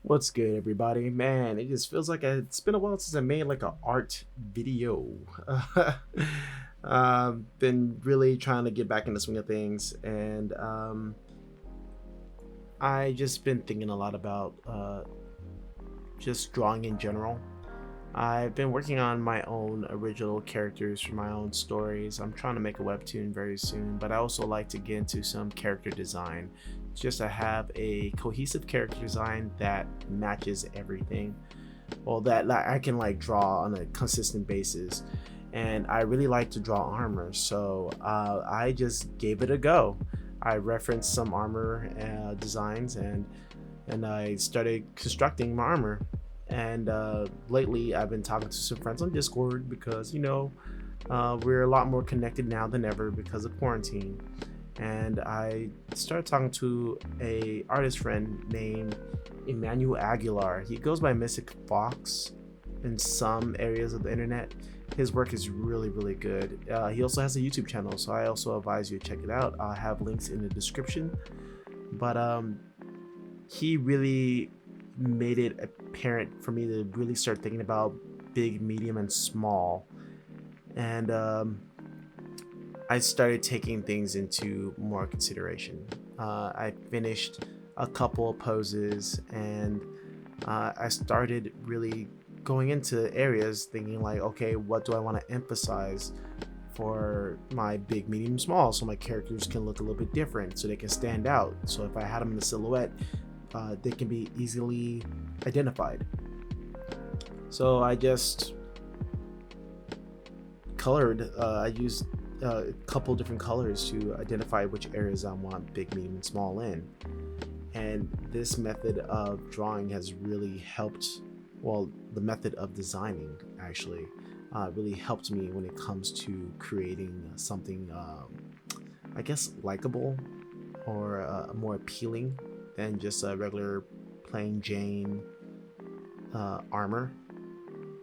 What's good, everybody? Man, it just feels like it's been a while since I made like an art video. Been really trying to get back in the swing of things, and I just been thinking a lot about just drawing in general. I've been working on my own original characters for my own stories. I'm trying to make a webtoon very soon, but I also like to get into some character design just to have a cohesive character design that matches everything. Well, that like, I can like draw on a consistent basis. And I really like to draw armor, so I just gave it a go. I referenced some armor designs and I started constructing my armor. And lately, I've been talking to some friends on Discord because we're a lot more connected now than ever because of quarantine. And I started talking to a artist friend named Emmanuel Aguilar. He goes by Mystic Fox in some areas of the internet. His work is really good. He also has a YouTube channel, so I also advise you to check it out. I'll have links in the description. But he really made it apparent for me to really start thinking about big, medium, and small. And I started taking things into more consideration. I finished a couple of poses, and I started really going into areas thinking like, okay, what do I want to emphasize for my big, medium, small, so my characters can look a little bit different, so they can stand out. So if I had them in the silhouette, they can be easily identified. So I just colored. I used a couple different colors to identify which areas I want big, medium, and small in. And this method of drawing has really helped. Well, the method of designing actually really helped me when it comes to creating something, I guess, likable or more appealing than just a regular plain Jane armor.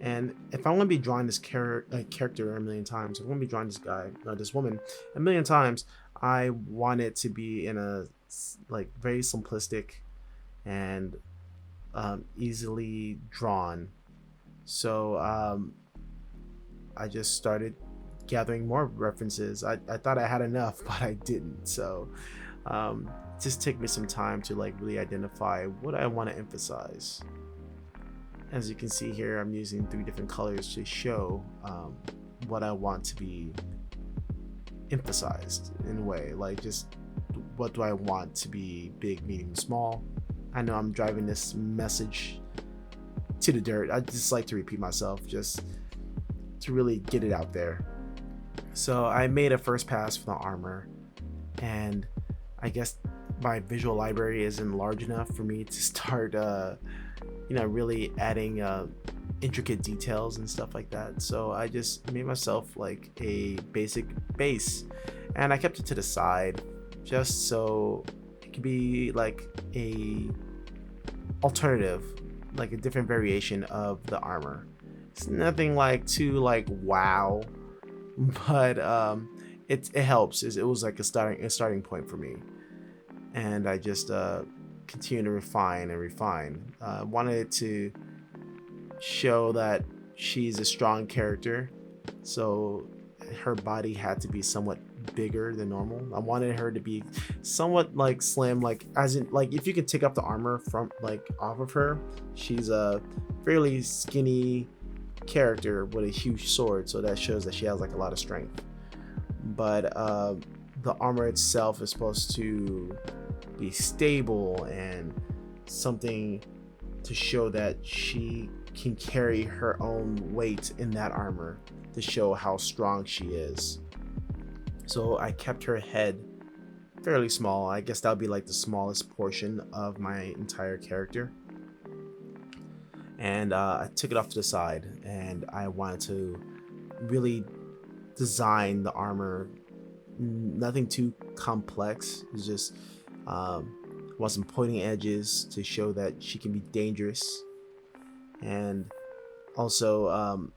And if I want to be drawing this character a million times, if I want to be drawing this guy, this woman a million times, I want it to be in a like very simplistic and easily drawn. So I just started gathering more references. I thought I had enough, but I didn't. So just take me some time to like really identify what I want to emphasize. As you can see here, I'm using 3 different colors to show what I want to be emphasized in a way. Like, just what do I want to be big, medium, small. I know I'm driving this message to the dirt. I just like to repeat myself just to really get it out there. So I made a first pass for the armor, and I guess my visual library isn't large enough for me to start really adding intricate details and stuff like that. So I just made myself like a basic base, and I kept it to the side just so it could be like a alternative, like a different variation of the armor. It's nothing like too like wow, but it helps. It was like a starting point for me, and I just continue to refine and refine. Wanted it to show that she's a strong character, so her body had to be somewhat bigger than normal. I wanted her to be somewhat like slim, like as in like if you can take up the armor from like off of her, she's a fairly skinny character with a huge sword, so that shows that she has like a lot of strength. But the armor itself is supposed to be stable and something to show that she can carry her own weight in that armor to show how strong she is. So I kept her head fairly small. I guess that would be like the smallest portion of my entire character. And I took it off to the side, and I wanted to really design the armor. Nothing too complex. It's just want some pointing edges to show that she can be dangerous. And also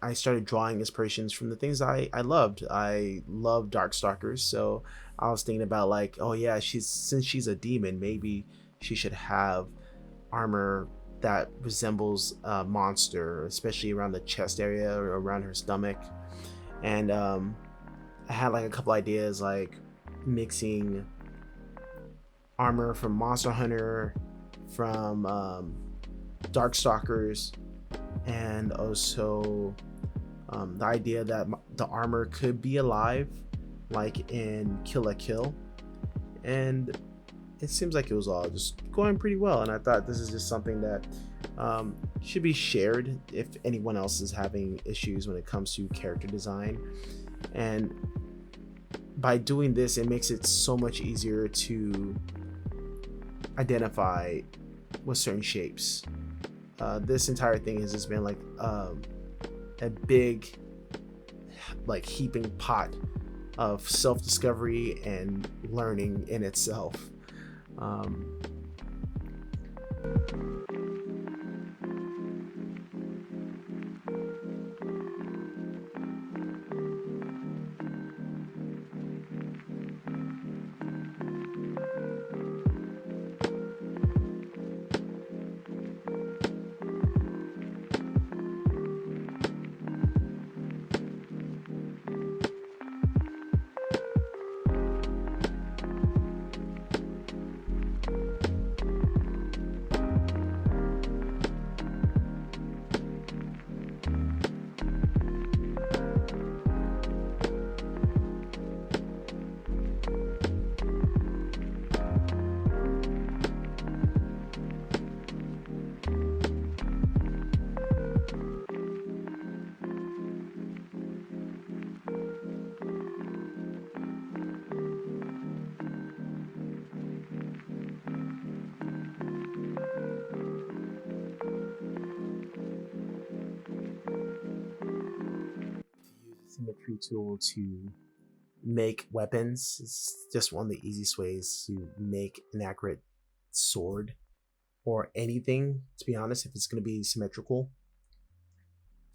I started drawing inspirations from the things I loved. I love Darkstalkers, so I was thinking about like, oh yeah, since she's a demon, maybe she should have armor that resembles a monster, especially around the chest area or around her stomach. And I had like a couple ideas, like mixing armor from Monster Hunter, from Darkstalkers, and also the idea that the armor could be alive, like in Kill la Kill. And it seems like it was all just going pretty well. And I thought this is just something that should be shared if anyone else is having issues when it comes to character design. And by doing this, it makes it so much easier to identify with certain shapes. This entire thing has just been like a big, like, heaping pot of self-discovery and learning in itself. Um, Symmetry tool to make weapons. It's just one of the easiest ways to make an accurate sword or anything, to be honest, if it's going to be symmetrical.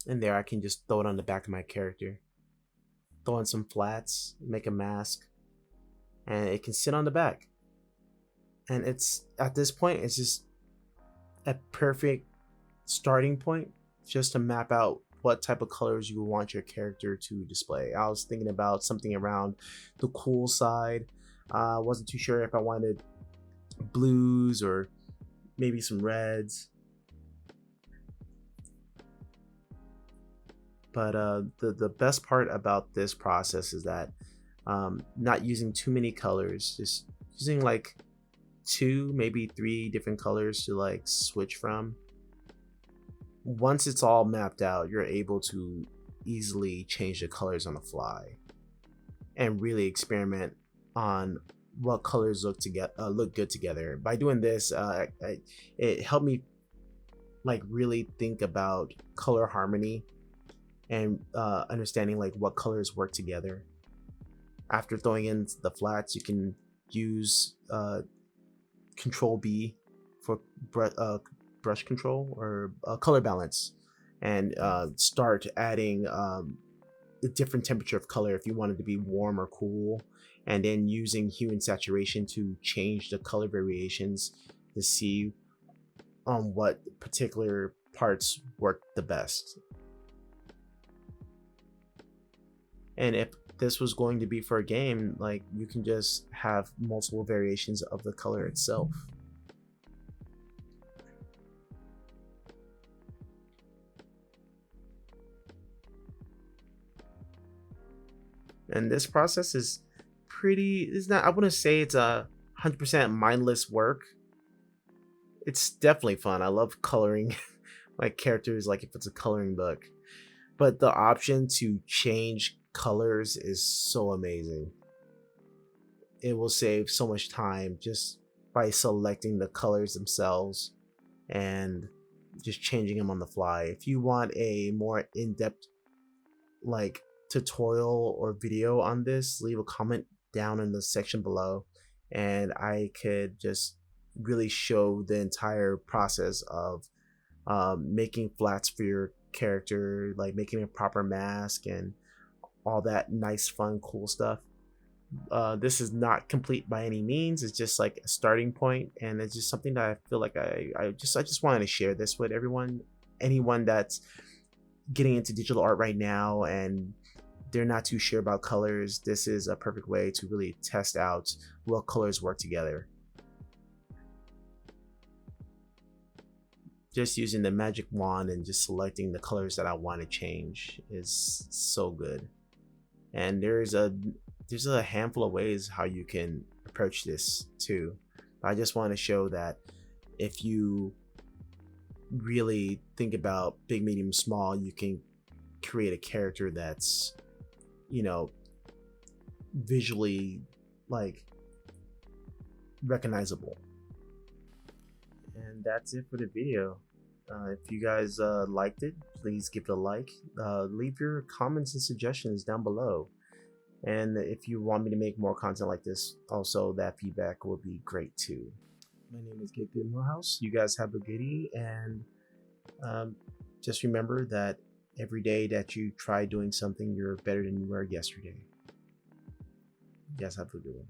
And there I can just throw it on the back of my character, throw in some flats, make a mask, and it can sit on the back. And it's, at this point, it's just a perfect starting point just to map out what type of colors you want your character to display. I was thinking about something around the cool side. I wasn't too sure if I wanted blues or maybe some reds. But the best part about this process is that not using too many colors, just using like 2, maybe 3 different colors to like switch from. Once it's all mapped out, you're able to easily change the colors on the fly and really experiment on what colors look good together. By doing this, it helped me like really think about color harmony and understanding like what colors work together. After throwing in the flats, you can use Control B for brush control or color balance, and start adding a different temperature of color if you want it to be warm or cool, and then using hue and saturation to change the color variations to see on what particular parts work the best. And if this was going to be for a game, like, you can just have multiple variations of the color itself. And this process is it's not, I wouldn't say it's a 100% mindless work. It's definitely fun. I love coloring my characters like if it's a coloring book. But the option to change colors is so amazing. It will save so much time just by selecting the colors themselves and just changing them on the fly. If you want a more in-depth like tutorial or video on this, leave a comment down in the section below, and I could just really show the entire process of making flats for your character, like making a proper mask and all that nice, fun, cool stuff. This is not complete by any means. It's just like a starting point, and it's just something that I feel like I just wanted to share this with everyone, anyone that's getting into digital art right now and they're not too sure about colors. This is a perfect way to really test out what colors work together. Just using the magic wand and just selecting the colors that I want to change is so good. And there's a handful of ways how you can approach this too. I just want to show that if you really think about big, medium, small, you can create a character that's, you know, visually like recognizable. And that's it for the video. If you guys liked it, please give it a like. Leave your comments and suggestions down below. And if you want me to make more content like this, also that feedback will be great too. My name is Gabe Millhouse. You guys have a goodie, and just remember that every day that you try doing something, you're better than you were yesterday. You guys have a good one.